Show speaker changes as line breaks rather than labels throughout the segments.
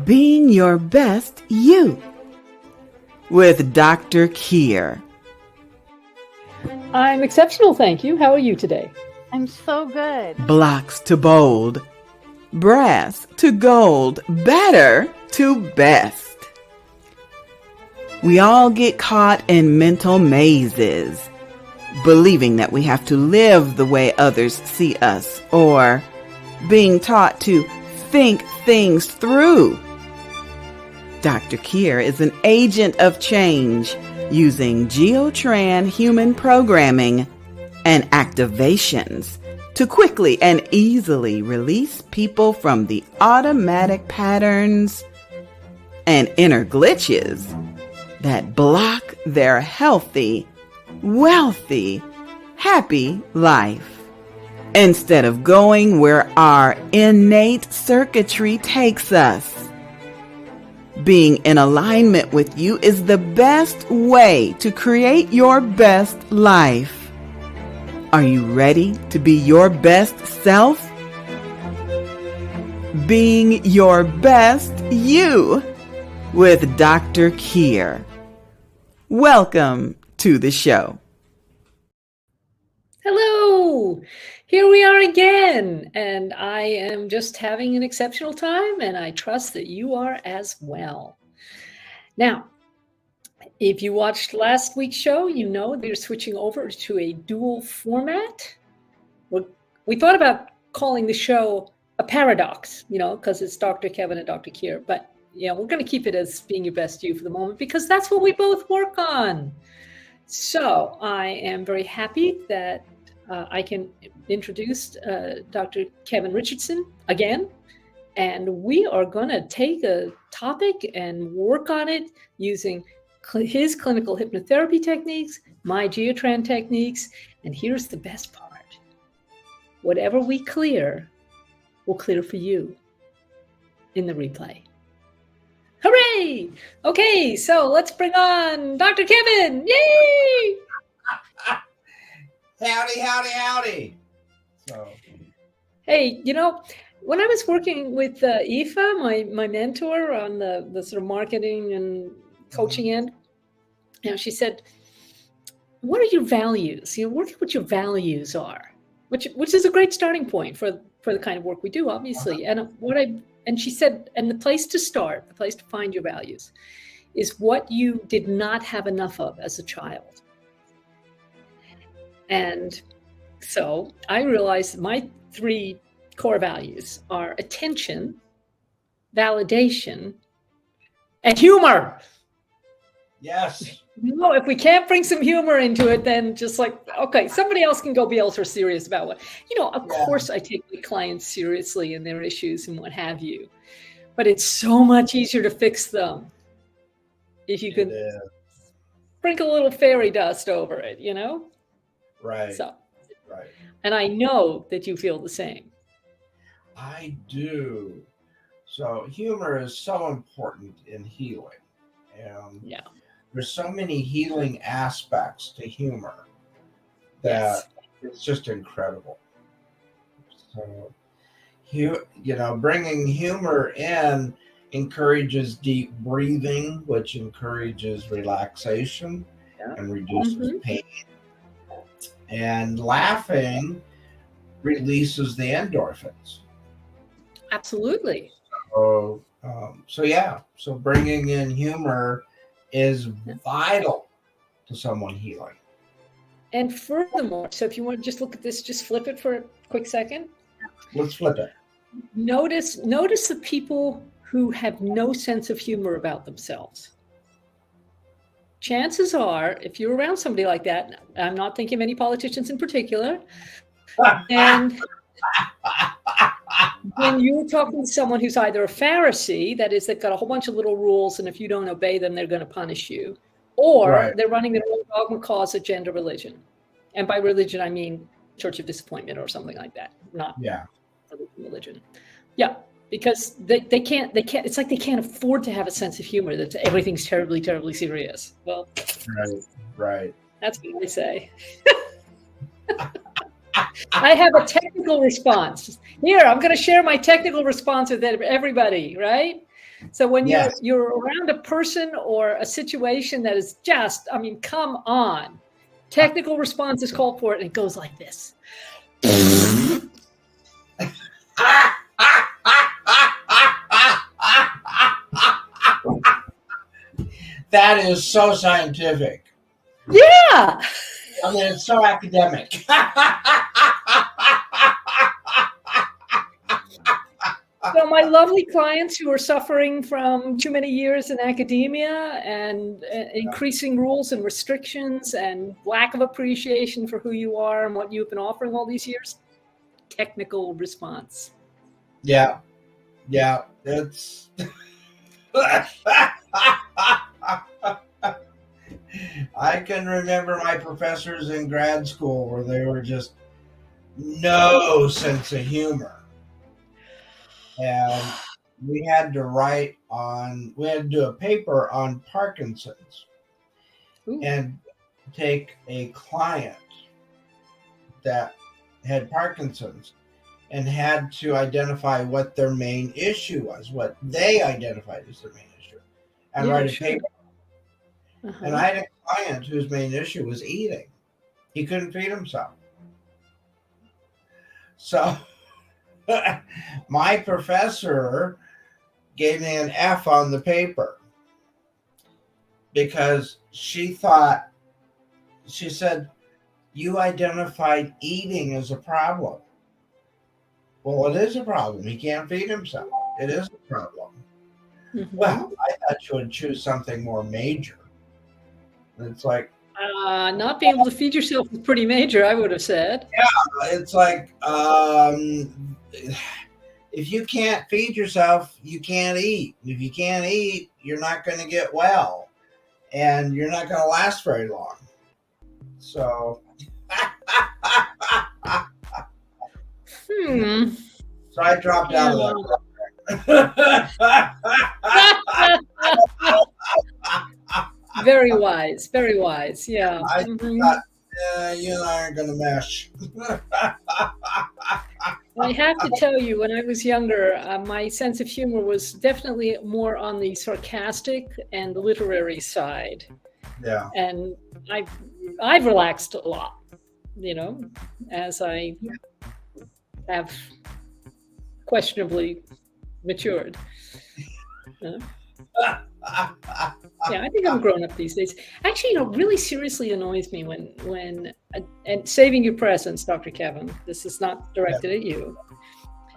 Being Your Best You with Dr. Kier.
I'm exceptional, thank you. How are you today?
I'm so good.
Blocks to bold, brass to gold, better to best. We all get caught in mental mazes, believing that we have to live the way others see us, or being taught to think things through. Dr. Kier is an agent of change using Geotran human programming and activations to quickly and easily release people from the automatic patterns and inner glitches that block their healthy, wealthy, happy life. Instead of going where our innate circuitry takes us. Being in alignment with you is the best way to create your best life. Are you ready to be your best self? Being Your Best You with Dr. Kier. Welcome to the show.
Hello, here we are again, and I am just having an exceptional time, and I trust that you are as well. Now, if you watched last week's show, you know they're switching over to a dual format. We thought about calling the show a paradox, because it's Dr. Kevin and Dr. Kier, but we're going to keep it as Being Your Best You for the moment, because that's what we both work on. So I am very happy that I can introduce Dr. Kevin Richardson again, and we are going to take a topic and work on it using his clinical hypnotherapy techniques, my Geotran techniques, and here's the best part. Whatever we clear, will clear for you in the replay. Hooray! Okay, so let's bring on Dr. Kevin. Yay!
Howdy, howdy, howdy. So,
hey, when I was working with Aoife, my mentor on the sort of marketing and coaching end, she said, "What are your values? Work out what your values are," which is a great starting point for the kind of work we do, obviously. And she said, and the place to start, the place to find your values, is what you did not have enough of as a child. And so I realized my 3 core values are attention, validation, and humor.
yes.
If we can't bring some humor into it, then just okay, somebody else can go be ultra serious about what. Of course I take my clients seriously and their issues and what have you, but it's so much easier to fix them if you can sprinkle a little fairy dust over it,
Right.
So,
right.
And I know that you feel the same.
I do. So humor is so important in healing. And there's so many healing aspects to humor that it's just incredible. So, bringing humor in encourages deep breathing, which encourages relaxation and reduces pain. And laughing releases the endorphins.
Absolutely.
So bringing in humor is vital to someone healing.
And furthermore, so if you want to just look at this, just flip it for a quick second.
Let's flip it.
Notice the people who have no sense of humor about themselves. Chances are, if you're around somebody like that, I'm not thinking of any politicians in particular, and when you're talking to someone who's either a Pharisee, that is, they've got a whole bunch of little rules, and if you don't obey them, they're going to punish you, or they're running their own dogma, cause, agenda, religion. And by religion, I mean Church of Disappointment or something like that, not religion. Yeah, because they can't, it's like they can't afford to have a sense of humor that everything's terribly, terribly serious. Well,
right.
That's what I say. I have a technical response. Here, I'm going to share my technical response with everybody, right? So when
Yes.
you're around a person or a situation that is just, I mean, come on. Technical response is called for it, and it goes like this.
That is so scientific.
Yeah.
I mean, it's so academic.
So my lovely clients who are suffering from too many years in academia and increasing rules and restrictions and lack of appreciation for who you are and what you've been offering all these years, technical response.
Yeah. It's. I can remember my professors in grad school where they were just no sense of humor. And we had to do a paper on Parkinson's.
Ooh.
And take a client that had Parkinson's and had to identify what their main issue was, what they identified as their main issue, and
Yeah,
write a
sure.
paper.
Uh-huh.
And I had a client whose main issue was eating. He couldn't feed himself. So my professor gave me an F on the paper because she said, you identified eating as a problem. Well, it is a problem. He can't feed himself. It is a problem.
Mm-hmm.
Well, I thought you would choose something more major. And it's like,
not being able to feed yourself is pretty major, I would have said.
Yeah, it's like, if you can't feed yourself, you can't eat. If you can't eat, you're not going to get well, and you're not going to last very long. So, so I dropped out of that.
Very wise, very wise. Yeah.
I thought, you and I aren't going to mesh.
I have to tell you, when I was younger, my sense of humor was definitely more on the sarcastic and literary side.
Yeah.
And I've relaxed a lot, as I have questionably matured. Yeah, I think I'm grown up these days. Actually, really seriously annoys me when and saving your presence, Dr. Kevin, this is not directed at you.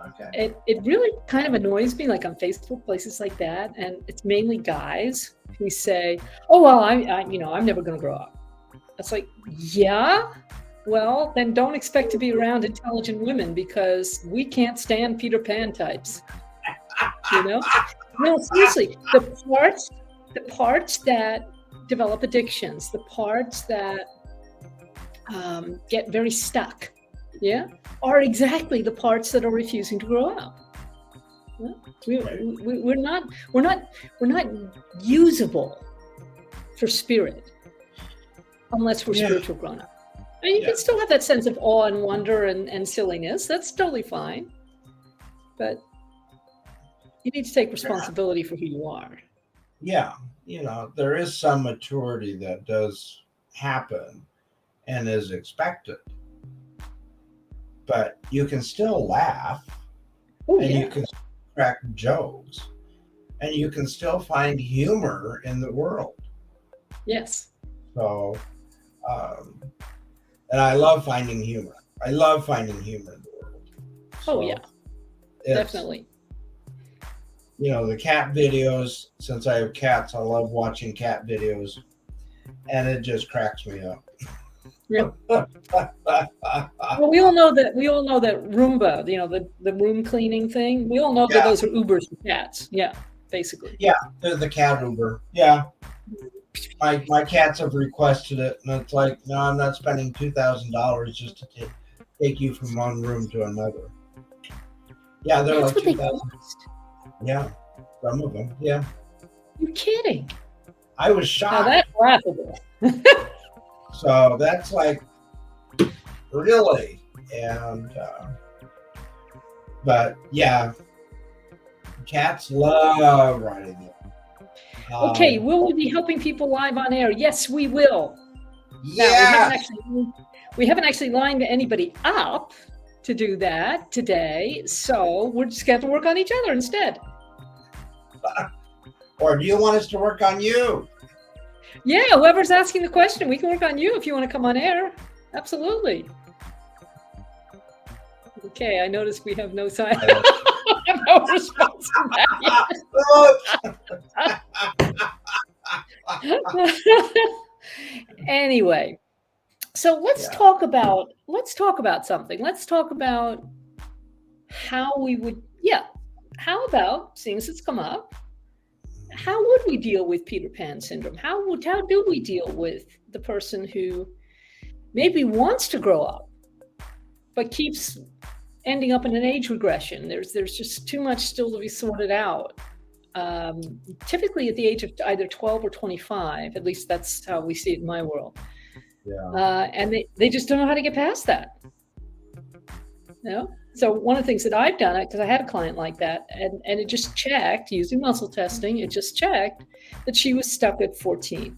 Okay.
It really kind of annoys me, like on Facebook, places like that, and it's mainly guys who say, "Oh well, I'm never going to grow up." It's like, yeah, well then don't expect to be around intelligent women because we can't stand Peter Pan types. No, seriously, the parts that develop addictions, the parts that get very stuck, are exactly the parts that are refusing to grow up. We're not usable for spirit unless we're spiritual grown up. And you can still have that sense of awe and wonder and silliness. That's totally fine, but you need to take responsibility for who you are.
Yeah, there is some maturity that does happen and is expected. But you can still laugh, you can crack jokes, and you can still find humor in the world.
Yes.
So, and I love finding humor. I love finding humor in the world. So
definitely.
The cat videos, since I have cats, I love watching cat videos, and it just cracks me up.
Yeah. Well, we all know that Roomba, the room cleaning thing. We all know that those are Ubers for cats. Yeah, basically.
Yeah, they're the cat Uber. Yeah. My cats have requested it, and it's like, no, I'm not spending $2,000 just to take you from one room to another. Yeah, they're
That's
like
what
$2,000. Yeah, some of them. Yeah.
You're kidding.
I was shocked.
Now that's laughable.
So that's like, really, and but yeah, Cats love writing it.
Okay, will we be helping people live on air? Yes, we will. Now,
Yes.
we haven't actually lined anybody up to do that today, so we're just going to have to work on each other instead.
Or do you want us to work on you?
Yeah, whoever's asking the question, we can work on you if you want to come on air. Absolutely. Okay, I noticed we have no sign. No response to that. Anyway, so let's talk about something. Let's talk about how we would, how about, seeing as it's come up, how would we deal with Peter Pan syndrome? How do we deal with the person who maybe wants to grow up, but keeps ending up in an age regression? There's just too much still to be sorted out. Typically at the age of either 12 or 25, at least that's how we see it in my world.
Yeah.
And they just don't know how to get past that. So one of the things that I've done, because I had a client like that, and it just checked using muscle testing, it just checked that she was stuck at 14.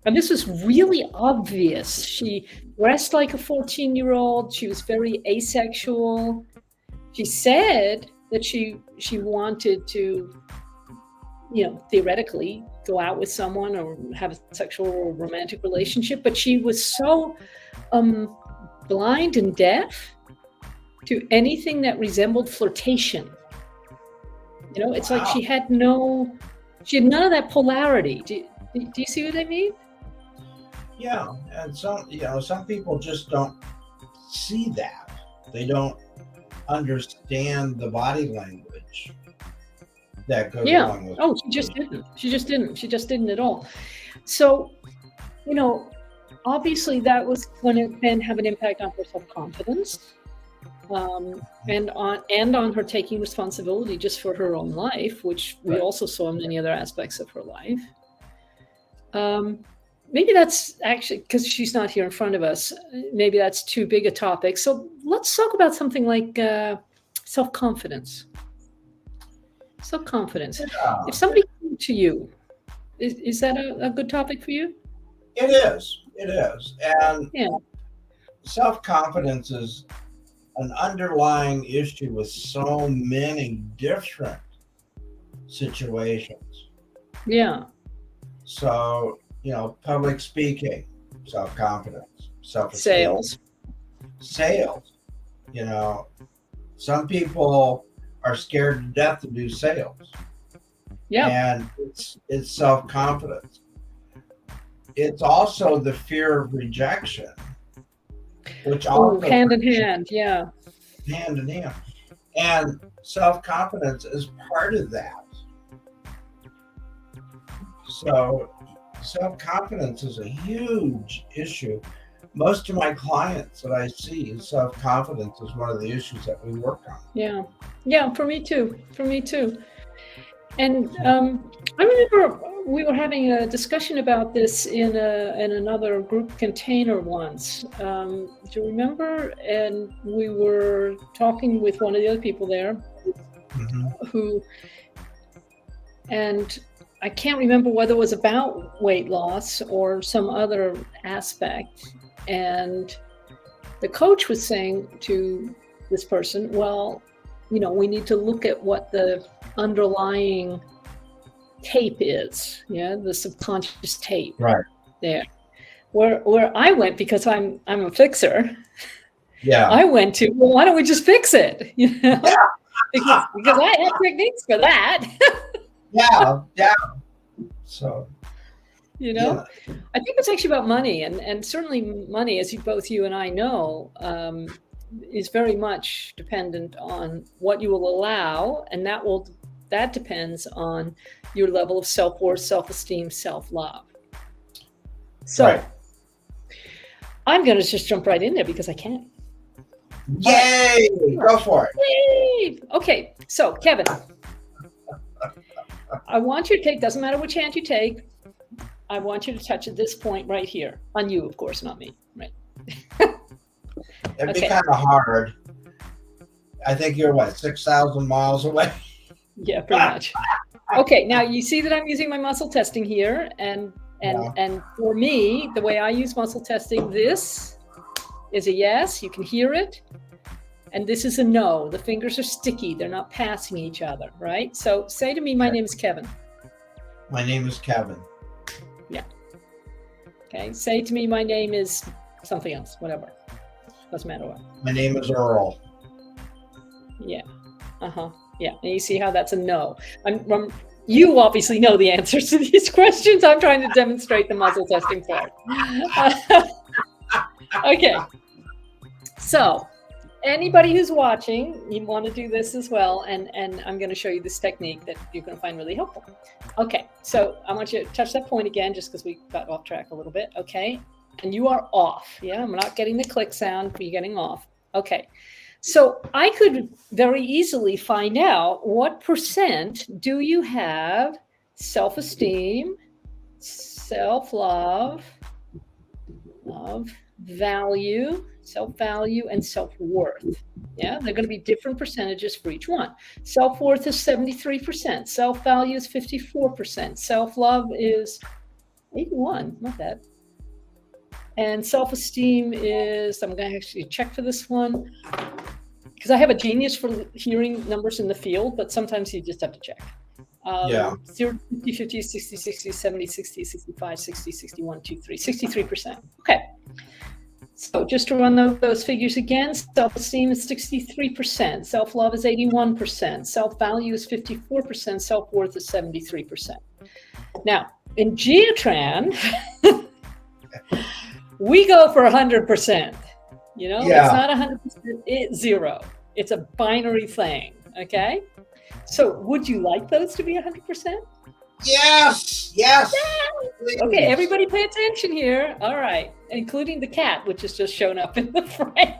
And this was really obvious. She dressed like a 14-year-old. She was very asexual. She said that she wanted to, theoretically go out with someone or have a sexual or romantic relationship, but she was so blind and deaf to anything that resembled flirtation. It's like she had none of that polarity. Do you see what I mean?
Yeah, and some people just don't see that. They don't understand the body language that goes along with it.
Oh, she just didn't at all. So, obviously that was going to then have an impact on her self-confidence, and on her taking responsibility just for her own life, which we also saw in many other aspects of her life. Maybe that's actually, because she's not here in front of us, maybe that's too big a topic. So let's talk about something like self-confidence. Self-confidence.
Yeah.
If somebody came to you, is that a good topic for you?
It is. And self-confidence is an underlying issue with so many different situations.
Yeah.
So, public speaking, self-confidence, self-esteem. Sales. Some people are scared to death to do sales.
Yeah.
And it's self-confidence. It's also the fear of rejection, which also
hand in hand. Yeah.
Hand in hand. And self-confidence is part of that. So self-confidence is a huge issue. Most of my clients that I see, self-confidence is one of the issues that we work on.
Yeah, for me too. And I remember we were having a discussion about this in another group container once. Do you remember? And we were talking with one of the other people there, who, and I can't remember whether it was about weight loss or some other aspect. And the coach was saying to this person, well, we need to look at what the underlying tape is, the subconscious tape.
Right.
There. Where I went, because I'm a fixer.
Yeah.
I went to, well, why don't we just fix it? Because I have techniques for that.
Yeah. So,
I think it's actually about money, and certainly money, as both you and I know, is very much dependent on what you will allow, and that depends on your level of self-worth, self-esteem, self-love. So, right. I'm going to just jump right in there because I can.
Yay! Go for it.
Yay! Okay, so Kevin, I want you to take, doesn't matter which hand you take, I want you to touch at this point right here. On you, of course, not me. Right.
It'd be kind of hard. I think you're, 6,000 miles away?
Yeah, pretty much. Okay, now you see that I'm using my muscle testing here, and for me, the way I use muscle testing, this is a yes, you can hear it, and this is a no. The fingers are sticky, they're not passing each other, right? So say to me, my name is Kevin.
My name is Kevin.
Yeah. Okay, say to me, my name is something else, whatever. Doesn't matter what.
My name is Earl.
Yeah. Yeah, and you see how that's a no. You obviously know the answers to these questions. I'm trying to demonstrate the muscle testing part. Okay. So anybody who's watching, you want to do this as well. And I'm going to show you this technique that you're going to find really helpful. Okay. So I want you to touch that point again, just because we got off track a little bit. Okay. And you are off. Yeah. I'm not getting the click sound, but you're getting off. Okay. So I could very easily find out what percent do you have self-esteem, self-love, value, self-value, and self-worth. Yeah, they're going to be different percentages for each one. Self-worth is 73%. Self-value is 54%. Self-love is 81, not bad. And self-esteem is, I'm going to actually check for this one, because I have a genius for hearing numbers in the field, but sometimes you just have to check. 0, 50, 50, 60, 60, 70, 60, 65, 60, 61, 2, 3, 63%. Okay. So just to run those figures again, self-esteem is 63%, self-love is 81%, self-value is 54%, self-worth is 73%. Now, in Geotran, we go for 100%. You know, It's not 100%, it's 0. It's a binary thing, okay? So would you like those to be 100%?
Yes.
Okay, everybody pay attention here. All right, including the cat, which has just shown up in the frame.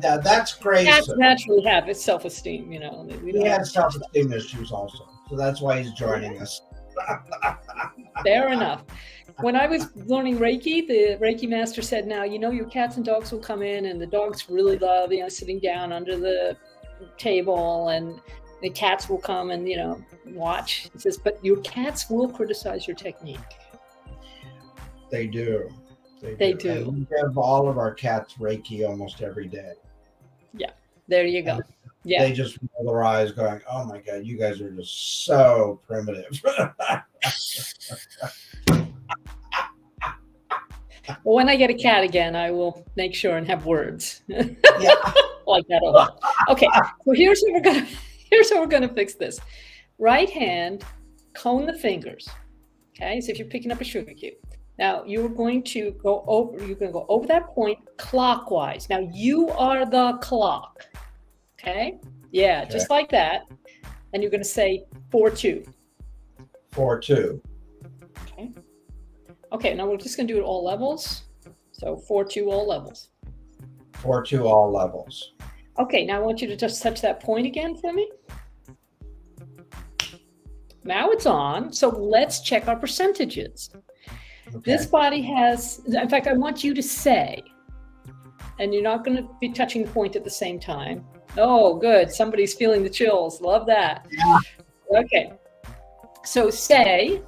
That's crazy.
Cats naturally have its self-esteem, you know.
He has self-esteem issues also, so that's why he's joining us.
Fair enough. When I was learning Reiki, the Reiki master said, now, you know, your cats and dogs will come in, and the dogs really love, you know, sitting down under the table, and the cats will come and, you know, watch. He says, but your cats will criticize your technique.
They do.
They do.
And we have all of our cats Reiki almost every day.
Yeah, there you go. Yeah.
They just roll their eyes going, oh my God, you guys are just so primitive.
Well, when I get a cat again, I will make sure and have words.
Yeah.
Like that a lot. Okay, so here's how we're gonna fix this. Right hand, cone the fingers. Okay, so if you're picking up a sugar cube. Now you're going to go over that point clockwise. Now you are the clock. Okay? Yeah, okay. Just like that. And you're gonna say 4-2.
4-2.
Okay. Okay, now we're just gonna do it all levels. So 4-2 all levels.
4-2 all levels.
Okay, now I want you to just touch that point again for me. Now it's on, so let's check our percentages. Okay. This body has, in fact, I want you to say, and you're not going to be touching the point at the same time. Oh, good, somebody's feeling the chills, love that.
Yeah.
Okay, so say,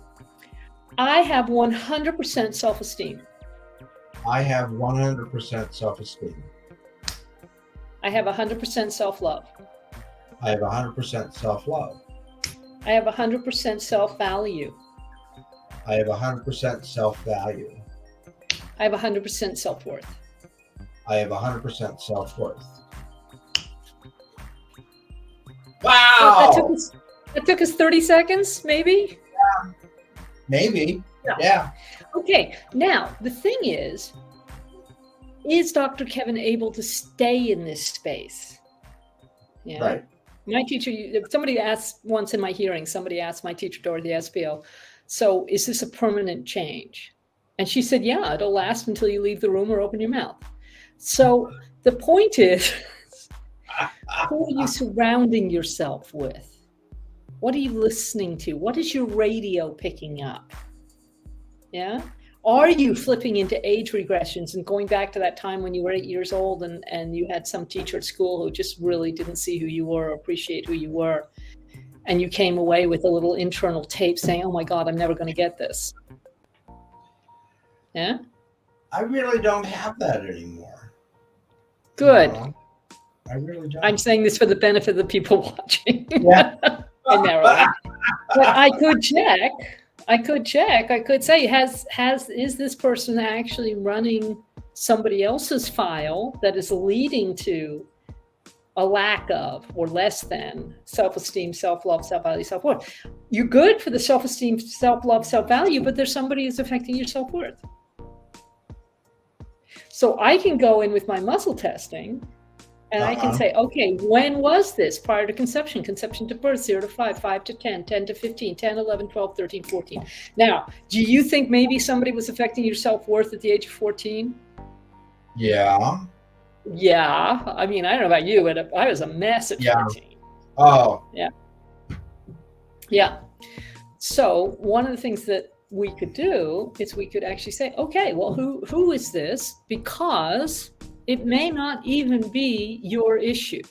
I have 100% self-esteem.
I have 100% self-esteem.
I have 100% self-love.
I have 100% self-love.
I have 100% self-value.
I have 100% self-value.
I have 100% self-worth.
I have 100% self-worth. Wow!
That took us 30 seconds, maybe?
Yeah. Maybe. Yeah.
Okay, now the thing is Dr. Kevin able to stay in this space? Yeah.
Right.
My teacher, somebody asked once in my hearing, somebody asked my teacher, Dorothy SPO, so is this a permanent change? And she said, yeah, it'll last until you leave the room or open your mouth. So the point is, who are you surrounding yourself with? What are you listening to? What is your radio picking up? Yeah. Are you flipping into age regressions and going back to that time when you were 8 years old and you had some teacher at school who just really didn't see who you were or appreciate who you were? and you came away with a little internal tape saying, oh my God, I'm never going to get this. Yeah.
I really don't have that anymore.
Good.
No, I really don't.
I'm saying this for the benefit of the people watching.
Yeah.
Primarily. But I could check. I could say, is this person actually running somebody else's file that is leading to a lack of or less than self-esteem, self-love, self-value, self-worth? You're good for the self-esteem, self-love, self-value, but there's somebody who's affecting your self-worth. So I can go in with my muscle testing and I can say, okay, when was this prior to conception? Conception to birth, 0 to 5, 5 to 10, 10 to 15, 10, 11, 12, 13, 14. Now, do you think maybe somebody was affecting your self-worth at the age of 14?
Yeah.
Yeah. I mean, I don't know about you, but I was a mess at 14.
Oh.
Yeah. Yeah. So one of the things that we could do is we could actually say, okay, well, who is this? Because it may not even be your issue.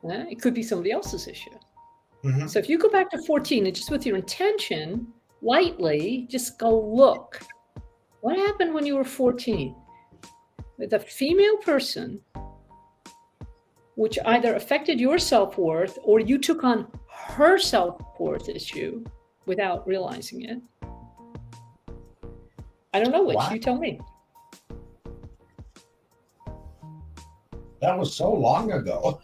It could be somebody else's issue. So if you go back to 14 and just with your intention, lightly, just go look. What happened when you were 14? With a female person, which either affected your self-worth or you took on her self-worth issue without realizing it. I don't know which. What? You tell me.
That was so long ago.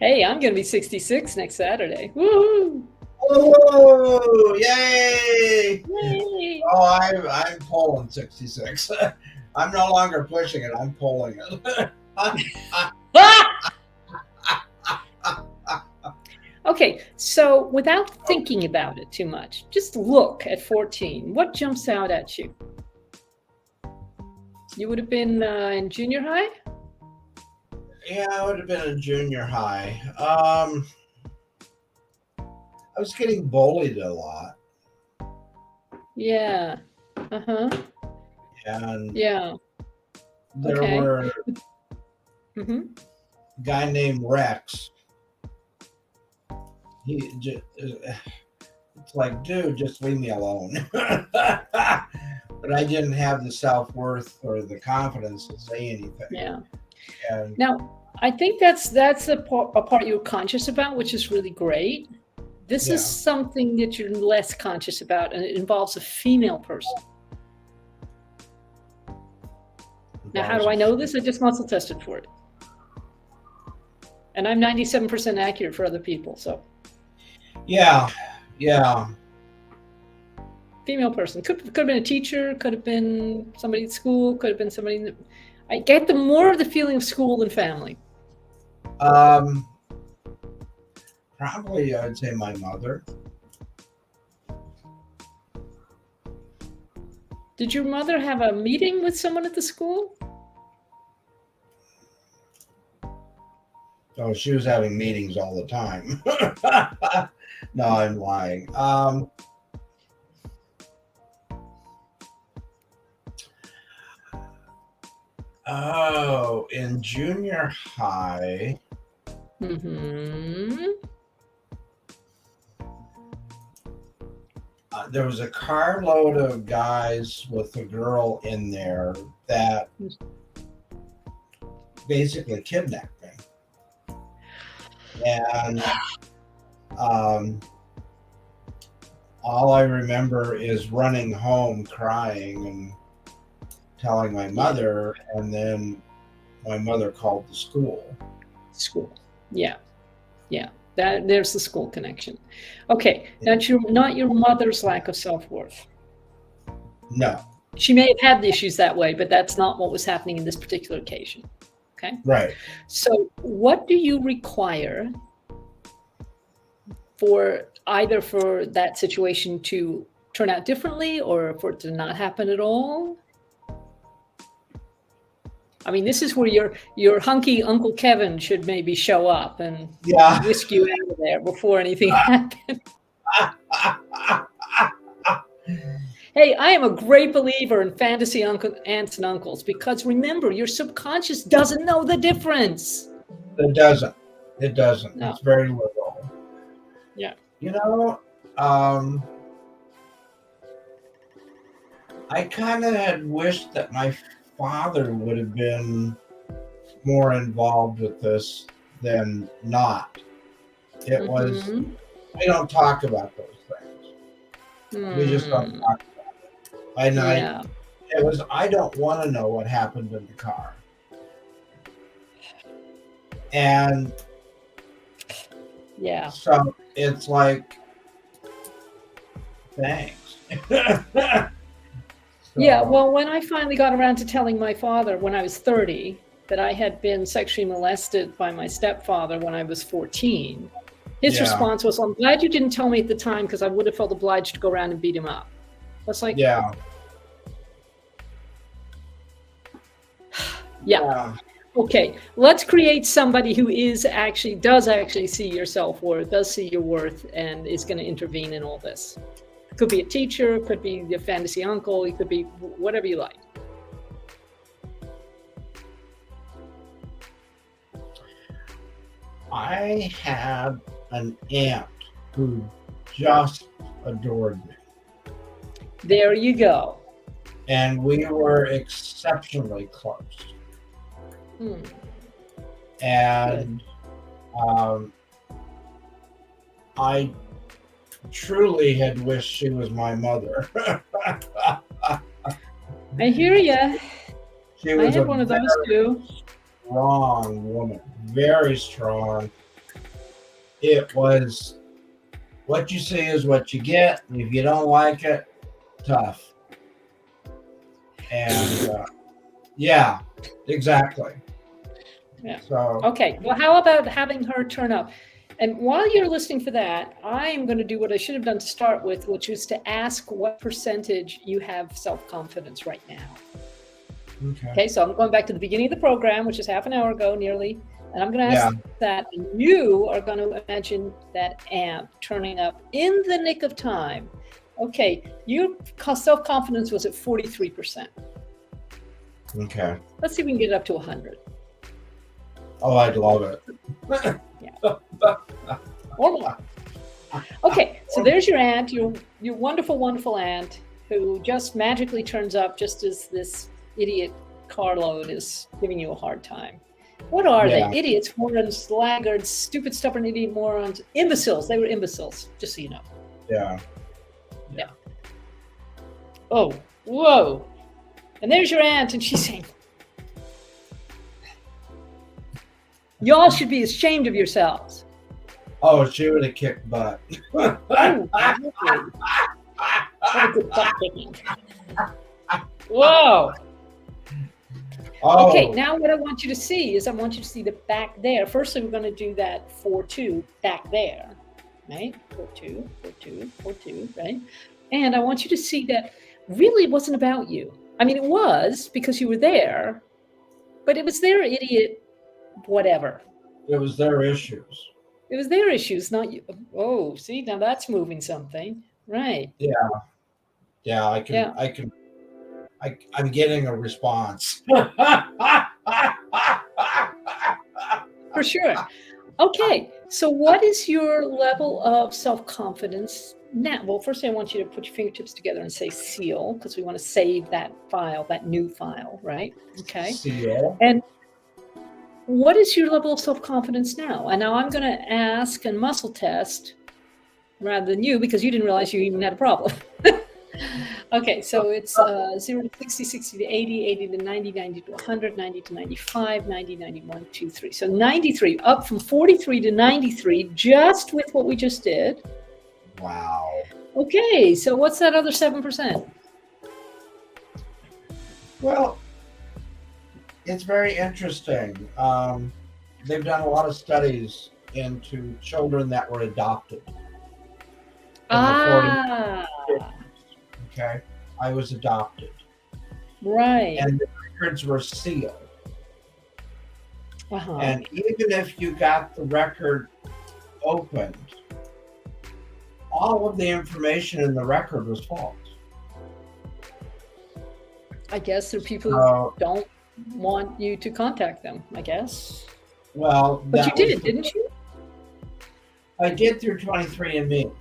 Hey, I'm going to be 66 next Saturday. Woo!
Oh, yay! Oh, I'm pulling 66. I'm no longer pushing it. I'm pulling it.
Okay, so without thinking about it too much, just look at 14. What jumps out at you? You would have been in junior high?
Yeah, I would have been in junior high. I was getting bullied a lot.
Yeah.
And
yeah.
There were a guy named Rex. He just, it's like, dude, just leave me alone. But I didn't have the self-worth or the confidence to say anything.
Yeah.
And
now, I think that's a part you're conscious about, which is really great. This is something that you're less conscious about, and it involves a female person. Now, how do I know this? I just muscle tested for it. And I'm 97% accurate for other people, so.
Yeah.
Female person. Could have been a teacher, could have been somebody at school, could have been somebody. I get more of the feeling of school and family.
Probably I'd say my mother.
Did your mother have a meeting with someone at the school?
Oh, she was having meetings all the time. No, I'm lying. In junior high. There was a carload of guys with a girl in there that basically kidnapped me. And all I remember is running home crying and telling my mother, and then my mother called the school.
Yeah. There's the school connection. Okay, that's not your mother's lack of self-worth.
No.
She may have had the issues that way, but that's not what was happening in this particular occasion. Okay?
Right.
So what do you require for either for that situation to turn out differently or for it to not happen at all? I mean, this is where your hunky Uncle Kevin should maybe show up and whisk you out of there before anything happens. Hey, I am a great believer in fantasy aunts and uncles because remember, your subconscious doesn't know the difference.
It doesn't. It doesn't.
No.
It's very little.
Yeah.
You know, I kind of had wished that my father would have been more involved with this than not. It was,
Mhm.
we don't talk about those things. We just don't
Hmm.
talk about it. And
Yeah.
it was, I don't want to know what happened in the car. And
Yeah.
so it's like, thanks.
Yeah.
So,
Well, when I finally got around to telling my father when I was 30 that I had been sexually molested by my stepfather when I was 14, his
yeah,
response was, I'm glad you didn't tell me at the time because I would have felt obliged to go around and beat him up. That's like,
yeah,
yeah.
yeah.
Okay, let's create somebody who does actually see your self-worth, does see your worth, and is going to intervene in all this. It could be a teacher, it could be your fantasy uncle, it could be whatever you like.
I had an aunt who just adored me.
There you go.
And we were exceptionally close.
Hmm.
And I truly had wished she was my mother.
I hear ya.
She
I
was a
had one of those too.
strong woman, very strong. It was what you see is what you get. And if you don't like it, tough. And yeah, exactly.
Yeah.
So,
Okay, well, how about having her turn up? And while you're listening for that, I am going to do what I should have done to start with, which is to ask what percentage you have self-confidence right now.
okay.
Okay, so I'm going back to the beginning of the program, which is half an hour ago nearly, and I'm going to
Yeah.
ask that, and you are going to imagine that amp turning up in the nick of time. Okay, your self-confidence was at 43%.
Okay.
Let's see if we can get it up to 100.
Oh, I'd love it.
Or more. Okay, so there's your aunt, your wonderful, wonderful aunt, who just magically turns up just as this idiot carload is giving you a hard time. What are they? Idiots, morons, laggards, stupid, stubborn, idiot, morons, imbeciles. They were imbeciles, just so you know.
Yeah.
Oh, whoa. And there's your aunt, and she's saying, y'all should be ashamed of yourselves.
Oh, she would have kicked butt.
Oh, really? What a good butt kicking. Whoa.
Oh.
Okay, now what I want you to see is I want you to see the back there. Firstly, we're going to do that 4-2 back there, right? 4-2, 4-2, 4-2, right? And I want you to see that really it wasn't about you. I mean, it was because you were there, but it was their idiot whatever.
It was their issues.
It was their issues, not you. Oh, see, now that's moving something. Right.
Yeah, I'm getting a response.
For sure. Okay, so what is your level of self-confidence now? Well, first I want you to put your fingertips together and say seal, because we want to save that file, that new file, right? Okay.
Seal.
And what is your level of self-confidence now? And now I'm going to ask and muscle test rather than you, because you didn't realize you even had a problem. Okay, so it's 0 to 60, 60 to 80, 80 to 90, 90 to 100, 90 to 95, 90, 91, 2, 3. So 93, up from 43 to 93, just with what we just did.
Wow.
Okay, so what's that other 7%?
Well, it's very interesting. They've done a lot of studies into children that were adopted. Okay, I was adopted.
Right.
And the records were sealed.
Uh-huh.
And even if you got the record opened, all of the information in the record was false.
I guess there are people who
So,
don't want you to contact them, I guess.
well,
But you
that was
did, didn't you?
I did through 23andMe.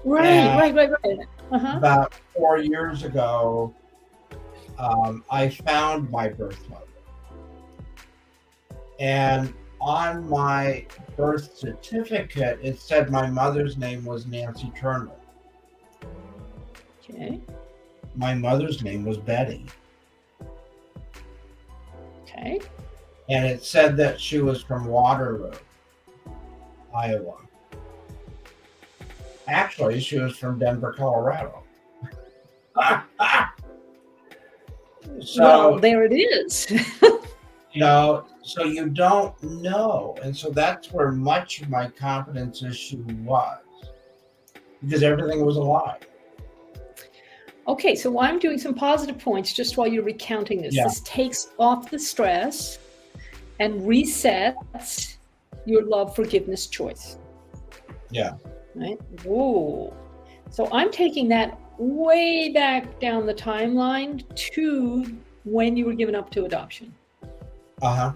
Right,
And
right. Uh-huh.
about 4 years ago, I found my birth mother. And on my birth certificate, it said my mother's name was Nancy Turner.
Okay.
My mother's name was Betty.
Okay.
And it said that she was from Waterloo, Iowa. Actually, she was from Denver, Colorado. So,
Well, there it is.
so you don't know. And so that's where much of my confidence issue was, because everything was a lie.
Okay, so while I'm doing some positive points, just while you're recounting this,
Yeah.
this takes off the stress and resets your love forgiveness choice.
Yeah.
Right? Whoa. So I'm taking that way back down the timeline to when you were given up to adoption.
Uh-huh.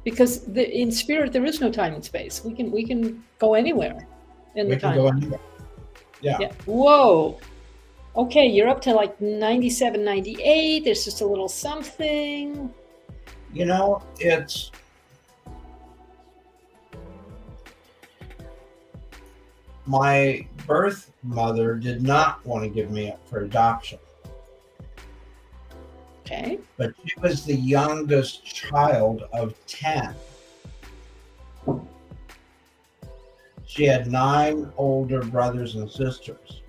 Because in spirit there is no time and space. We can go anywhere in
We
the
can
time.
go anywhere. Yeah.
Yeah. Whoa. Okay, you're up to like 97, 98. There's just a little something.
It's my birth mother did not want to give me up for adoption,
Okay.
but she was the youngest child of 10. She had 9 older brothers and sisters.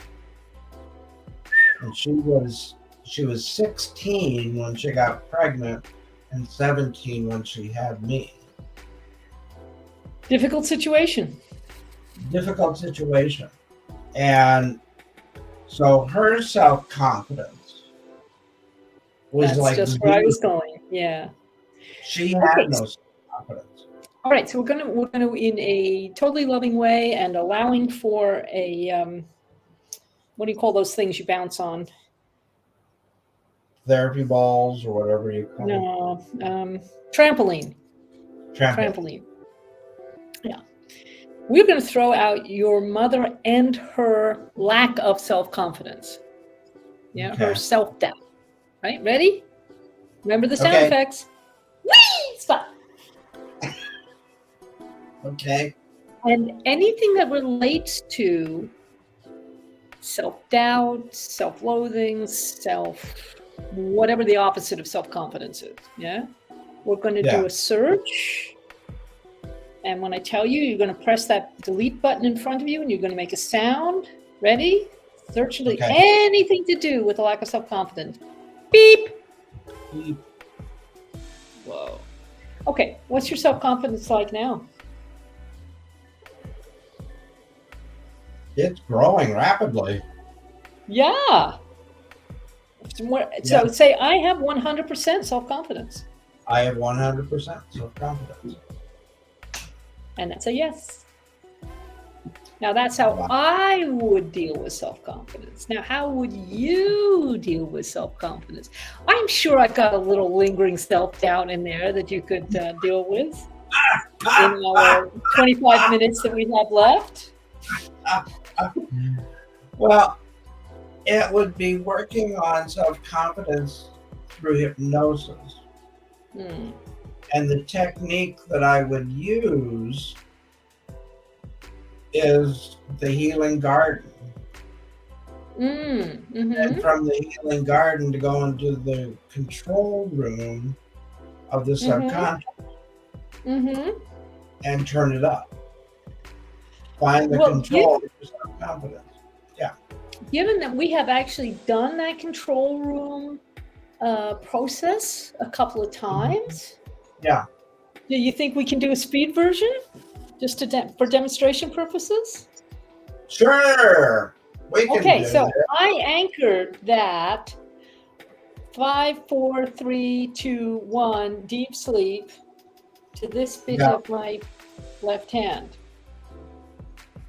And she was 16 when she got pregnant and 17 when she had me.
Difficult situation.
Difficult situation. And so her self-confidence was
That's
like
just where I
zero.
was going. Yeah.
She
Okay.
had no self-confidence.
All right, so we're gonna in a totally loving way and allowing for a what do you call those things you bounce on?
Therapy balls or whatever you call them.
No, trampoline. Trampoline. Yeah. We're going to throw out your mother and her lack of self-confidence. Yeah,
Okay.
her self-doubt. Right? Ready? Remember the sound
Okay.
effects. Whee! Stop.
Okay.
And anything that relates to self-doubt, self-loathing, whatever the opposite of self-confidence is. Yeah. We're going to do a search. And when I tell you, you're going to press that delete button in front of you and you're going to make a sound. Ready? Search anything to do with a lack of self-confidence. Beep.
Beep.
Whoa. Okay. What's your self-confidence like now?
It's growing rapidly.
Yeah. So say I have 100% self-confidence.
I have 100% self-confidence.
And that's a yes. Now that's how I would deal with self-confidence. Now, how would you deal with self-confidence? I'm sure I've got a little lingering self-doubt in there that you could deal with in our 25 minutes that we have left.
Well, it would be working on self-confidence through hypnosis. And the technique that I would use is the healing garden. And from the healing garden to go into the control room of the subconscious and turn it up. Find the control of your self-confidence. Yeah.
Given that we have actually done that control room process a couple of times.
Yeah.
Do you think we can do a speed version just for demonstration purposes?
Sure. We can
Okay,
do
so
that.
I anchored that 5, 4, 3, 2, 1 deep sleep to this bit of my left hand.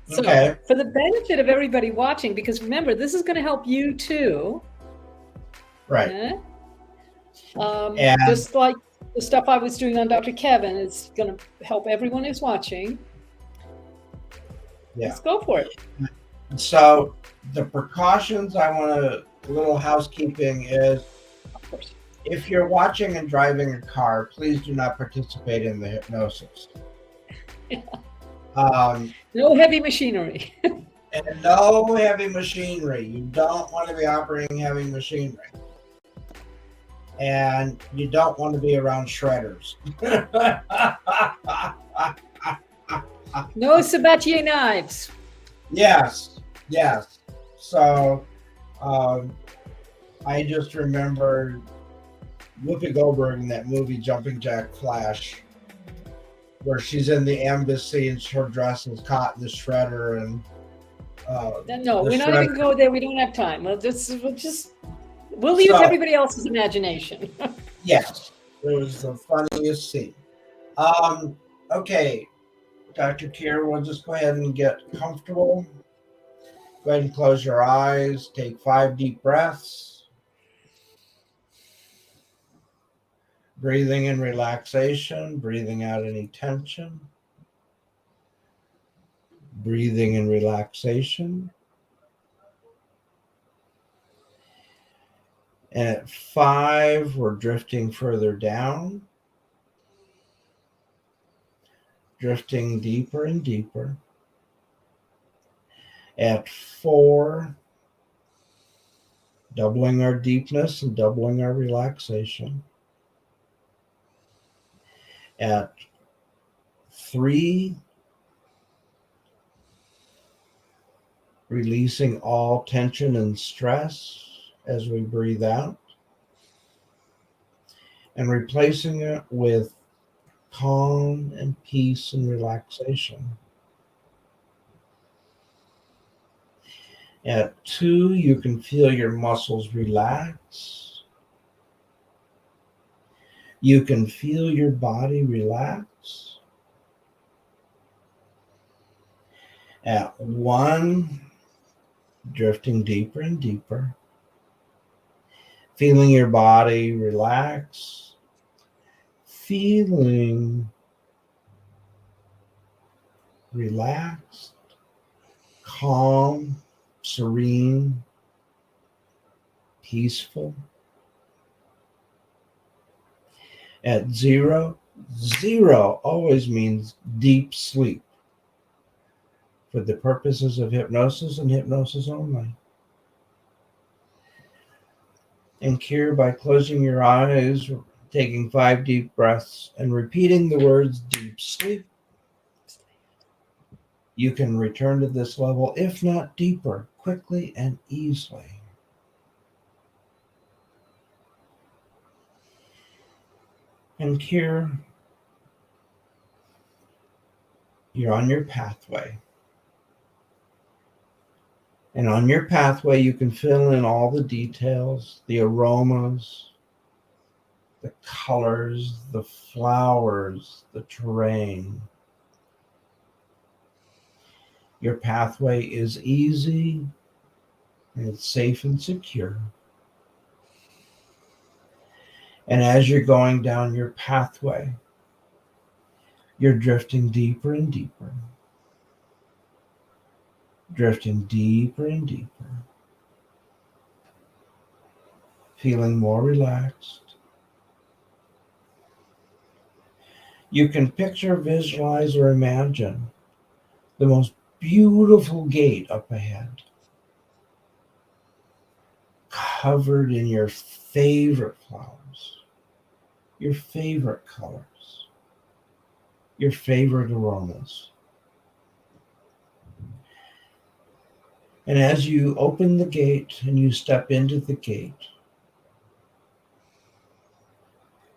So for the benefit of everybody watching, because remember, this is going to help you too.
Right.
Eh?
And
Just like the stuff I was doing on Dr. Kevin is going to help everyone who's watching.
yeah.
Let's go for it.
So the precautions I want to, little housekeeping is,
Of course.
if you're watching and driving a car, please do not participate in the hypnosis.
No heavy machinery.
And no heavy machinery. You don't want to be operating heavy machinery. And you don't want to be around shredders.
No Sabatier knives.
Yes, yes. So I just remember Whoopi Goldberg in that movie Jumping Jack Flash, where she's in the embassy and her dress is caught in the shredder, and
No, we're not even go there. We don't have time. We'll leave it to
So-
everybody else's imagination.
Yes, it was the funniest scene. Okay, Dr. Kier, we'll just go ahead and get comfortable. Go ahead and close your eyes. Take 5 deep breaths. Breathing in relaxation, breathing out any tension. Breathing in relaxation. And at 5, we're drifting further down. Drifting deeper and deeper. At 4, doubling our deepness and doubling our relaxation. At 3, releasing all tension and stress as we breathe out, and replacing it with calm and peace and relaxation. At 2, you can feel your muscles relax. You can feel your body relax. At 1, drifting deeper and deeper, feeling your body relax, feeling relaxed, calm, serene, peaceful. At 0, 0 always means deep sleep for the purposes of hypnosis and hypnosis only. And cure by closing your eyes, taking 5 deep breaths, and repeating the words deep sleep. You can return to this level, if not deeper, quickly and easily. And cure, you're on your pathway. And on your pathway, you can fill in all the details, the aromas, the colors, the flowers, the terrain. Your pathway is easy, and it's safe and secure. And as you're going down your pathway, you're drifting deeper and deeper. Drifting deeper and deeper. Feeling more relaxed. You can picture, visualize, or imagine the most beautiful gate up ahead, covered in your favorite flowers, your favorite colors, your favorite aromas. And as you open the gate and you step into the gate,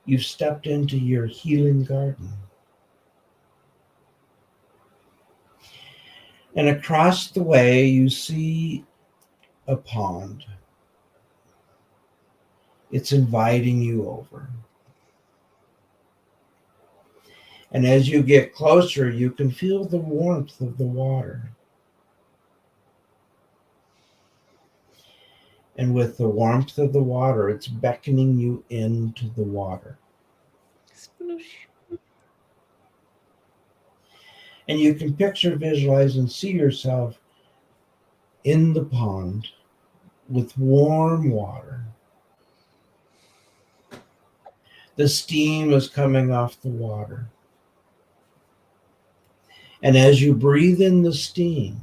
you've stepped into your healing garden. And across the way, you see a pond. It's inviting you over. And as you get closer, you can feel the warmth of the water. And with the warmth of the water, it's beckoning you into the water.
Sploosh.
And you can picture, visualize, and see yourself in the pond with warm water. The steam is coming off the water. And as you breathe in the steam,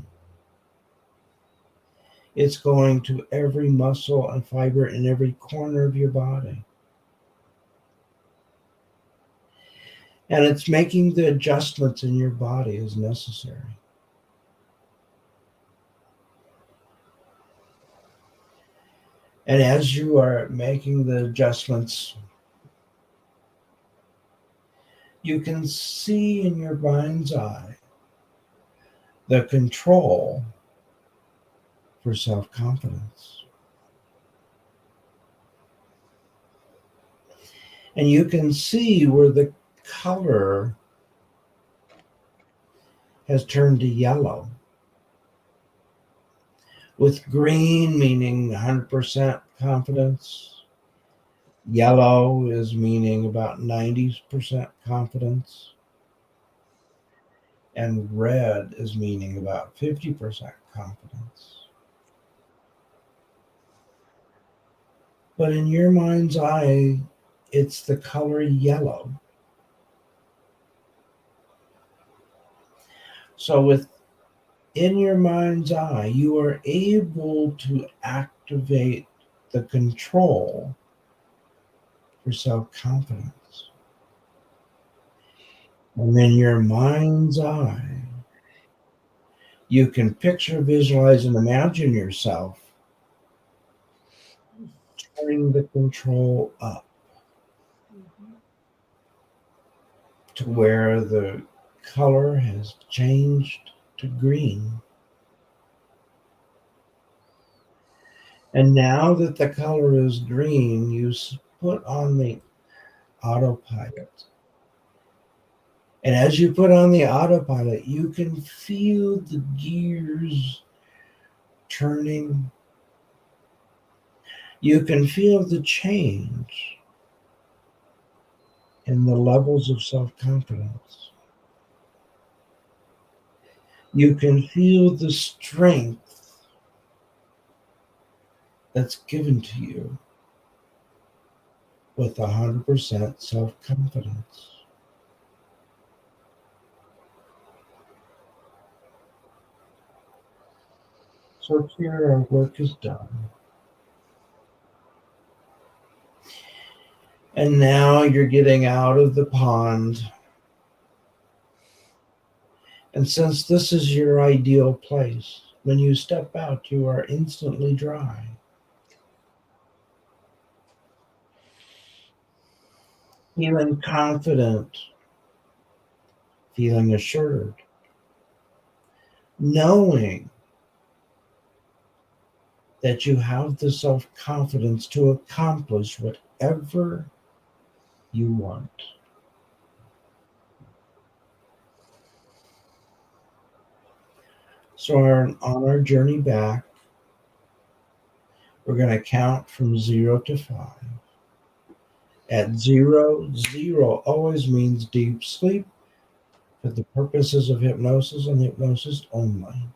it's going to every muscle and fiber in every corner of your body. And it's making the adjustments in your body as necessary. And as you are making the adjustments, you can see in your mind's eye the control for self-confidence. And you can see where the color has turned to yellow, with green meaning 100% confidence. Yellow is meaning about 90% confidence. And red is meaning about 50% confidence. But in your mind's eye, it's the color yellow. So within your mind's eye, you are able to activate the control for self-confidence. And in your mind's eye, you can picture, visualize, and imagine yourself turning the control up to where the color has changed to green. And now that the color is green, you put on the autopilot. And as you put on the autopilot, you can feel the gears turning. You can feel the change in the levels of self-confidence. You can feel the strength that's given to you with 100% self-confidence. So here our work is done. And now you're getting out of the pond. And since this is your ideal place, when you step out, you are instantly dry. Feeling confident, feeling assured, knowing that you have the self-confidence to accomplish whatever you want. So on our journey back, we're going to count from 0 to 5. At 0, 0 always means deep sleep for the purposes of hypnosis and hypnosis only.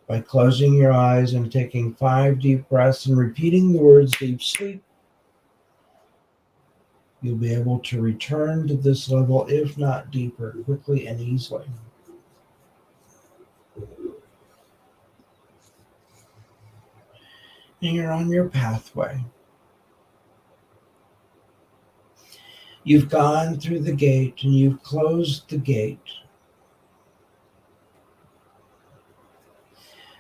By closing your eyes and taking 5 deep breaths and repeating the words deep sleep, you'll be able to return to this level, if not deeper, quickly and easily. And you're on your pathway. You've gone through the gate and you've closed the gate.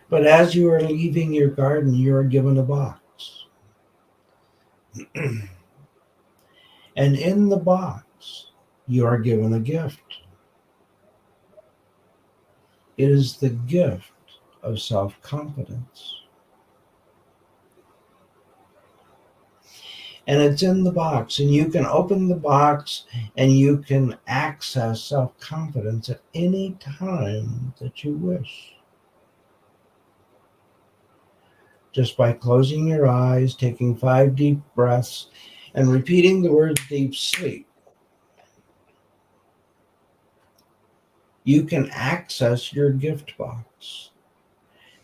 But as you are leaving your garden, you are given a box. And in the box, you are given a gift. It is the gift of self-confidence. And it's in the box, and you can open the box and you can access self-confidence at any time that you wish. just by closing your eyes, taking 5 deep breaths, and repeating the word deep sleep. You can access your gift box,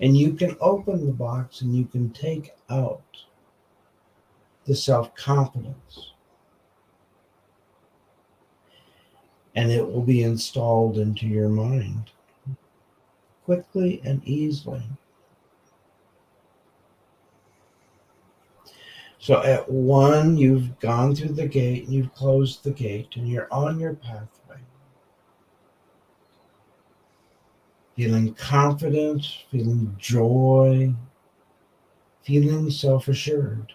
and you can open the box and you can take out the self-confidence, and it will be installed into your mind quickly and easily. So at 1, you've gone through the gate and you've closed the gate and you're on your pathway. Feeling confident, feeling joy, feeling self-assured.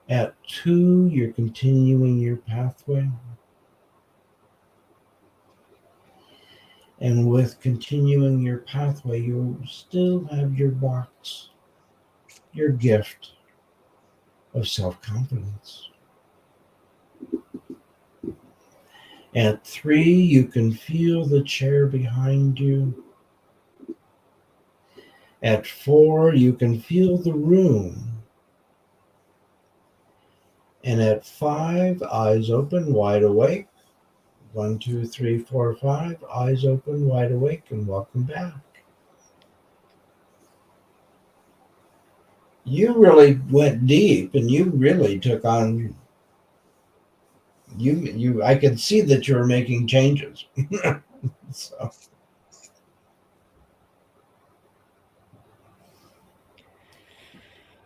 At 2, you're continuing your pathway. And with continuing your pathway, you still have your box, your gift of self-confidence. At 3, you can feel the chair behind you. At 4, you can feel the room. And at 5, eyes open, wide awake. 1, 2, 3, 4, 5, eyes open, wide awake, and welcome back. You really went deep, and you really took on. I could see that you were making changes. So.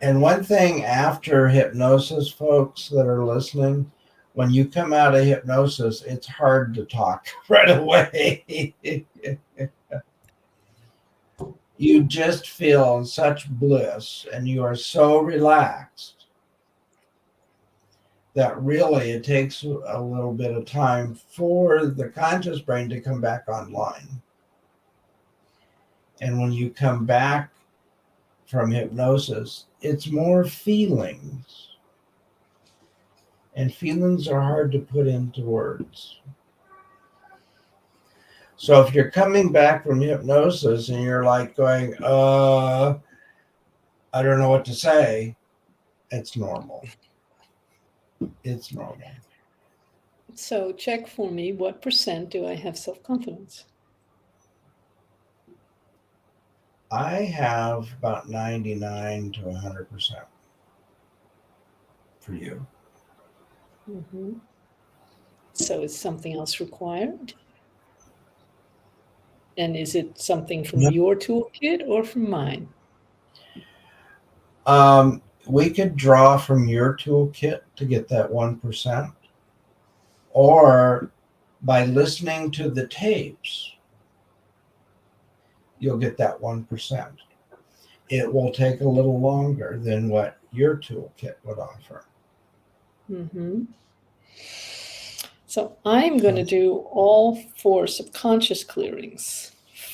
And one thing after hypnosis, folks that are listening, when you come out of hypnosis, it's hard to talk right away. You just feel such bliss and you are so relaxed that really it takes a little bit of time for the conscious brain to come back online. And when you come back from hypnosis, it's more feelings. And feelings are hard to put into words. So if you're coming back from hypnosis and you're like going, I don't know what to say, it's normal. It's normal.
So check for me, what % do I have self-confidence?
I have about 99 to 100% for you.
Mm-hmm. So is something else required? And is it something from your toolkit or from mine?
We could draw from your toolkit to get that 1%, or by listening to the tapes, you'll get that 1%. It will take a little longer than what your toolkit would offer.
Mm-hmm. So I'm going to do all 4 subconscious clearings.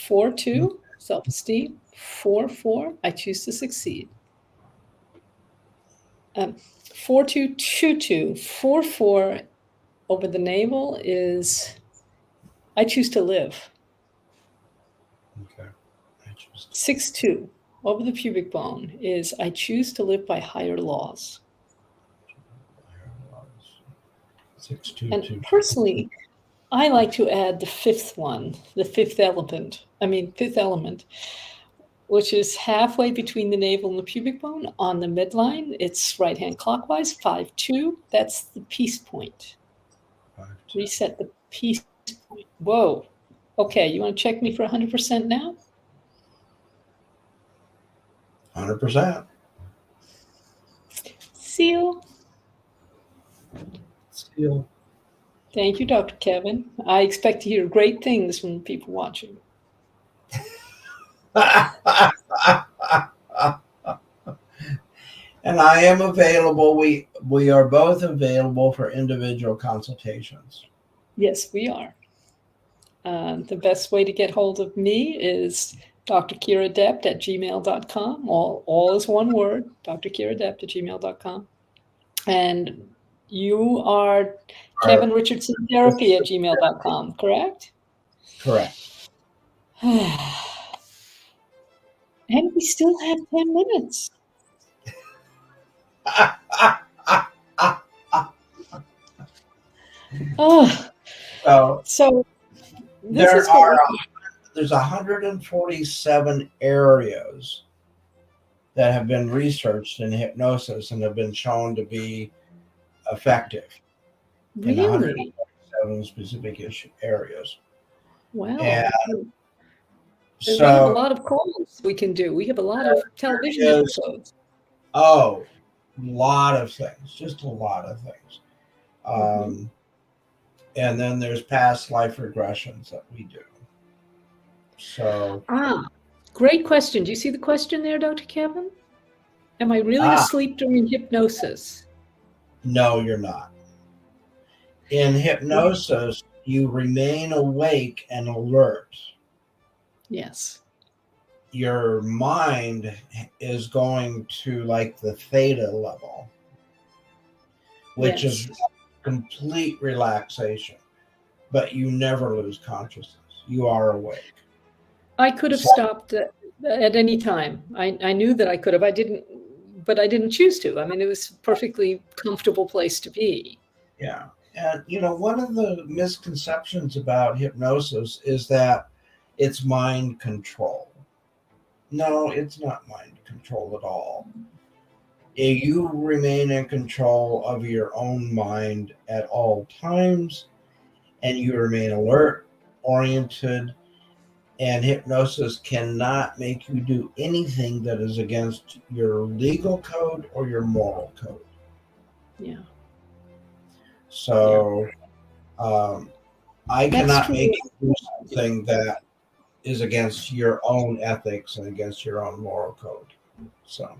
4-2, self-esteem. 4-4, I choose to succeed. 4-2-2-2. 4-4 over the navel is I choose to live.
Okay.
6-2 over the pubic bone is I choose to live by higher laws.
6-2-2.
And personally, I like to add the 5th one, the fifth element, which is halfway between the navel and the pubic bone on the midline. It's right-hand clockwise, 5-2. That's the peace point.
5-2.
Reset the peace point. Whoa. Okay, you want to check me for 100% now?
100%.
Seal.
Seal.
Thank you, Dr. Kevin. I expect to hear great things from the people watching.
And I am available. We are both available for individual consultations.
Yes, we are. The best way to get hold of me is drkiradept@gmail.com. All is one word, drkiradept@gmail.com. And you are Kevin Richardson Therapy at gmail.com, correct?
Correct.
And we still have 10 minutes. Oh,
So
so this is what
there's 147 areas that have been researched in hypnosis and have been shown to be effective in
really,
147 specific areas.
wow.
And
And we have a
so
lot of calls we can do. We have a lot of television
is,
episodes.
a lot of things, just a lot of things. And then there's past life regressions that we do. So,
great question. Do you see the question there, Dr. Kevin? Am I really asleep during hypnosis?
No, you're not. In hypnosis, you remain awake and alert.
Yes.
Your mind is going to like the theta level, which is complete relaxation, but you never lose consciousness. You are awake.
I could have stopped at any time. I knew that I could have. I didn't choose to. I mean, it was a perfectly comfortable place to be.
Yeah. And, one of the misconceptions about hypnosis is that it's mind control. No, it's not mind control at all. You remain in control of your own mind at all times, and you remain alert, oriented, and hypnosis cannot make you do anything that is against your legal code or your moral code.
Yeah.
So I cannot make you do something that is against your own ethics and against your own moral code. So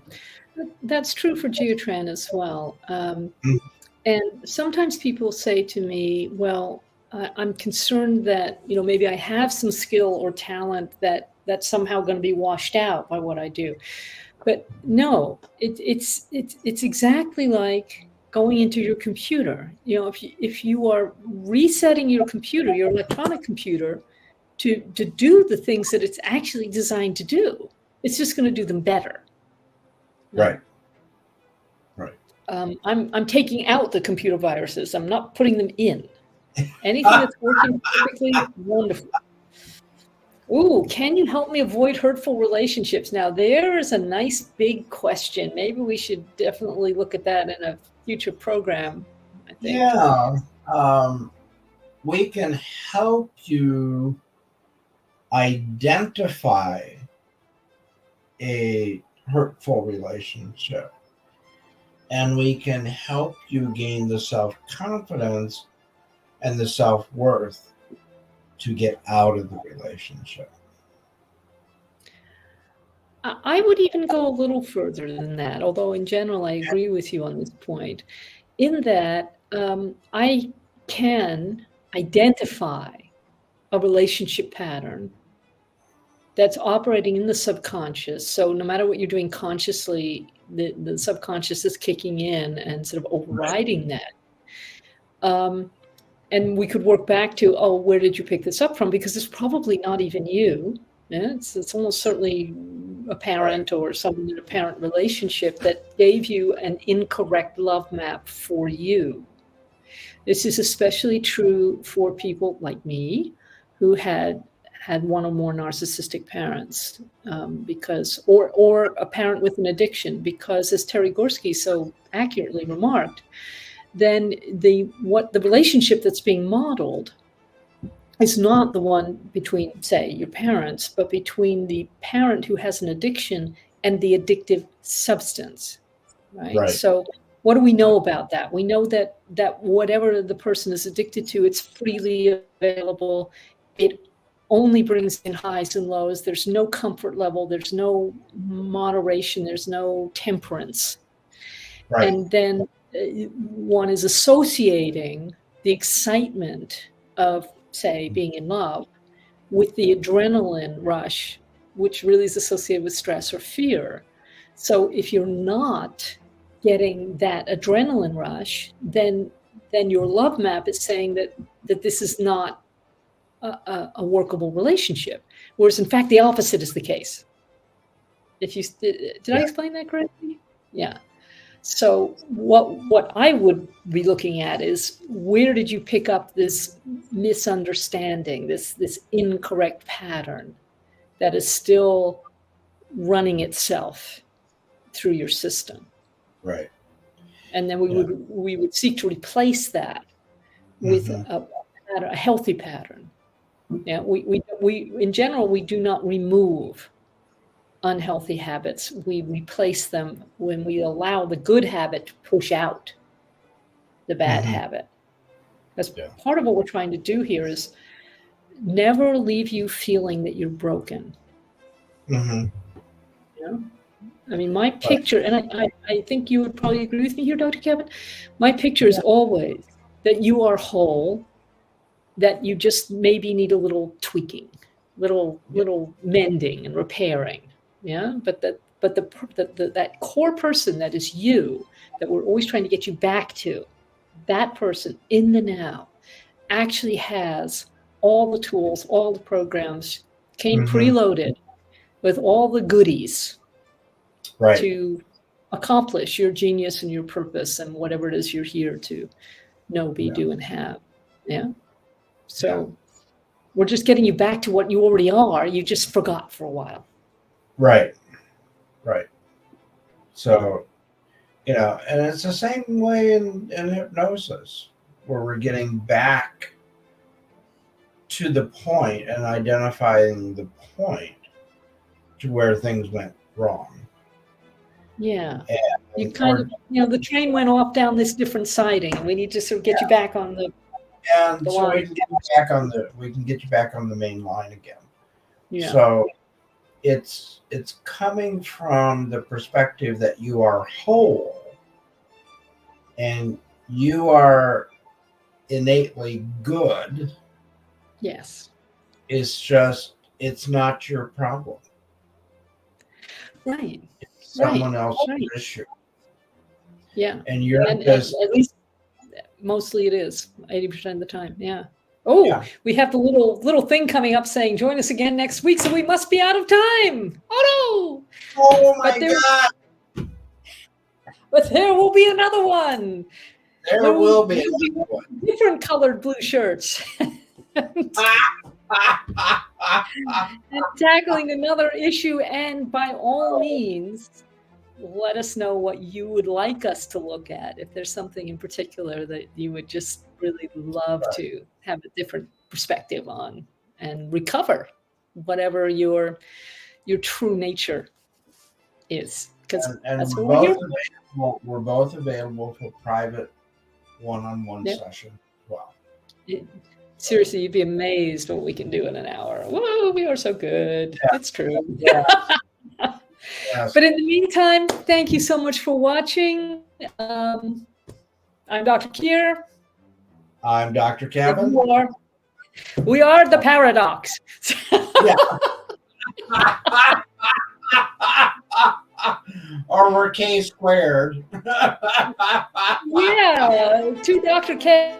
that's true for Geotran as well. And sometimes people say to me, well, I'm concerned that, maybe I have some skill or talent that's somehow going to be washed out by what I do. But no, it's exactly like going into your computer. If you are resetting your computer, your electronic computer, to do the things that it's actually designed to do, it's just going to do them better.
Right.
I'm taking out the computer viruses. I'm not putting them in. Anything that's working perfectly, wonderful. Ooh, can you help me avoid hurtful relationships? Now, there's a nice big question. Maybe we should definitely look at that in a future program, I think.
Yeah. We can help you identify a hurtful relationship, and we can help you gain the self-confidence and the self-worth to get out of the relationship.
I would even go a little further than that, although in general, I agree with you on this point, in that I can identify a relationship pattern that's operating in the subconscious. So no matter what you're doing consciously, the subconscious is kicking in and sort of overriding that. And we could work back to, where did you pick this up from? Because it's probably not even you. Yeah? It's almost certainly a parent or someone in a parent relationship that gave you an incorrect love map for you. This is especially true for people like me who had one or more narcissistic parents, because, or a parent with an addiction, because as Terry Gorski so accurately remarked, then the relationship that's being modeled is not the one between, say, your parents, but between the parent who has an addiction and the addictive substance, right? So what do we know about that? We know that whatever the person is addicted to, it's freely available. It only brings in highs and lows. There's no comfort level. There's no moderation. There's no temperance. Right. And then one is associating the excitement of, say, being in love with the adrenaline rush, which really is associated with stress or fear. So if you're not getting that adrenaline rush, then your love map is saying that this is not a workable relationship. Whereas in fact, the opposite is the case. If you did I explain that correctly? Yeah. So what I would be looking at is, where did you pick up this misunderstanding, this incorrect pattern that is still running itself through your system?
Right.
And then
Yeah.
we would seek to replace that with a healthy pattern. Yeah, we in general, we do not remove unhealthy habits. We replace them when we allow the good habit to push out the bad habit. Because
Yeah.
part of what we're trying to do here is never leave you feeling that you're broken.
Mm-hmm.
You know? I mean, my picture, and I think you would probably agree with me here, Dr. Kevin, my picture is always that you are whole, that you just maybe need a little tweaking, little mending and repairing. Yeah, but that core person that is you, that we're always trying to get you back to, that person in the now actually has all the tools, all the programs, came preloaded with all the goodies
Right.
to accomplish your genius and your purpose and whatever it is you're here to know, be, do, and have. Yeah. So we're just getting you back to what you already are. You just forgot for a while.
Right. Right. So, and it's the same way in hypnosis, where we're getting back to the point and identifying the point to where things went wrong.
Yeah.
And
You kind of, the train went off down this different siding, and we need to sort of get you back on the
so
line.
we can get you back on the main line again.
Yeah.
So it's coming from the perspective that you are whole and you are innately good.
Yes.
It's not your problem.
Right.
It's someone else's issue.
Yeah.
And you're
and at least mostly it is 80% of the time. Yeah. Oh, we have the little thing coming up saying, join us again next week. So we must be out of time. Oh no.
Oh my God.
But there will be another one.
There will be another one.
Different colored blue shirts. And tackling another issue. And by all means, let us know what you would like us to look at. If there's something in particular that you would just really love to have a different perspective on and recover whatever your true nature is. Because that's what we're here for.
We're both available for private one-on-one session as well.
Seriously, you'd be amazed what we can do in an hour. Whoa, we are so good.
Yeah.
It's true.
Yeah. Yes.
But in the meantime, thank you so much for watching. I'm Dr. Kier.
I'm Dr. Kevin.
We are the Paradox.
Yeah. Or we're K squared.
Yeah, to Dr. K.